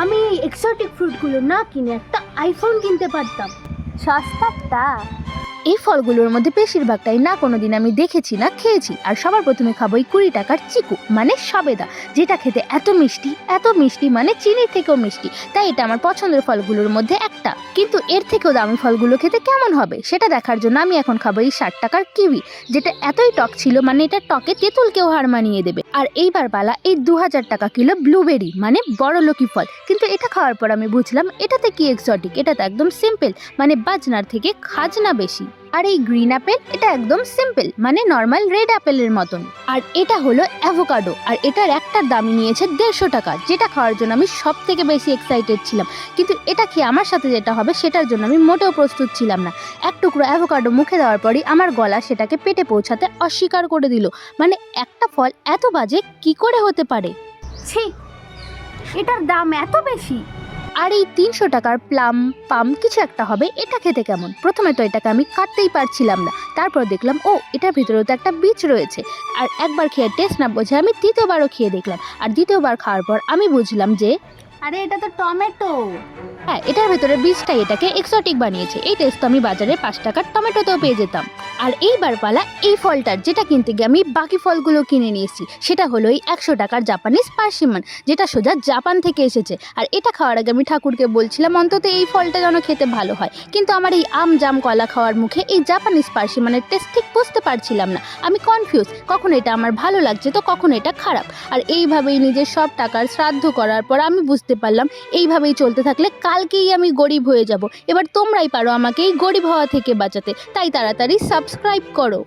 আমি এই এক্সোটিক ফ্রুটগুলো না কিনে একটা আইফোন কিনতে পারতাম। সস্তাটা। এই ফলগুলোর মধ্যে বেশিরভাগটাই না কোনোদিন আমি দেখেছি না খেয়েছি। আর সবার প্রথমে খাবো এই 20 টাকার চিকু মানে সবেদা, যেটা খেতে এত মিষ্টি মানে চিনির থেকেও মিষ্টি। তাই এটা আমার পছন্দের ফলগুলোর মধ্যে একটা। কিন্তু এর থেকেও দামি ফলগুলো খেতে কেমন হবে সেটা দেখার জন্য আমি এখন খাবো এই 60 টাকার কিউই, যেটা এতই টক ছিল মানে এটা টকে তেঁতুলকেও হার মানিয়ে দেবে। আর এইবার পালা এই 2000 টাকা কিলো ব্লুবেরি মানে বড়লোকি ফল। কিন্তু এটা খাওয়ার পর আমি বুঝলাম এটাতে কি এক্সোটিক, এটা তো একদম সিম্পল মানে বাজনার থেকে খাজনা বেশি। আর এই গ্রিন অ্যাপেল এটা একদম সিম্পল মানে নর্মাল রেড অ্যাপেলের মতন। আর এটা হলো অ্যাভোকাডো, আর এটার একটার দামই নিয়েছে 150 টাকা, যেটা খাওয়ার জন্য আমি সব থেকে বেশি এক্সাইটেড ছিলাম। কিন্তু এটা খেয়ে আমার সাথে যেটা হবে সেটার জন্য আমি মোটেও প্রস্তুত ছিলাম না। এক টুকরো অ্যাভোকাডো মুখে দেওয়ার পরই আমার গলা সেটাকে পেটে পৌঁছাতে অস্বীকার করে দিল। মানে একটা ফল এত বাজে কি করে হতে পারে? ছি, এটার দাম এত বেশি। আর এই 300 টাকার পাম কিছু একটা হবে, এটা খেতে কেমন? প্রথমে তো এটাকে আমি কাটতেই পারছিলাম না, তারপর দেখলাম ও এটার ভিতরেও তো একটা বীজ রয়েছে। আর একবার খেয়ে টেস্ট না বোঝে আমি দ্বিতীয়বারও খেয়ে দেখলাম। আর দ্বিতীয়বার খাওয়ার পর আমি বুঝলাম যে আরে এটা তো টমেটো। হ্যাঁ, এটার ভেতরে বীজটাই এটাকে এক্সোটিক বানিয়েছে। এই টেস্ট তো আমি বাজারে 5 টাকার টমেটোতেও পেয়ে যেতাম। আর এইবার পালা এই ফলটার, যেটা কিনতে গিয়ে আমি বাকি ফলগুলো কিনে নিয়েছি। সেটা হলো এই 100 টাকার জাপানিজ পার্সিমন, যেটা সোজা জাপান থেকে এসেছে। আর এটা খাওয়ার আগে আমি ঠাকুরকে বলছিলাম অন্তত এই ফলটা যেন খেতে ভালো হয়। কিন্তু আমার এই আম জাম কলা খাওয়ার মুখে এই জাপানিজ পার্সিমনের টেস্ট ঠিক বুঝতে পারছিলাম না। আমি কনফিউজ, কখন এটা আমার ভালো লাগছে তো কখন এটা খারাপ। আর এইভাবেই নিজের সব টাকার শ্রাদ্ধ করার পর আমি বুঝতে পারলাম এইভাবেই চলতে থাকলে কালকেই আমি গরিব হয়ে যাব। এবার তোমরাই পারো আমাকে এই গরিব হওয়া থেকে বাঁচাতে, তাই তাড়াতাড়ি সাবস্ক্রাইব করো।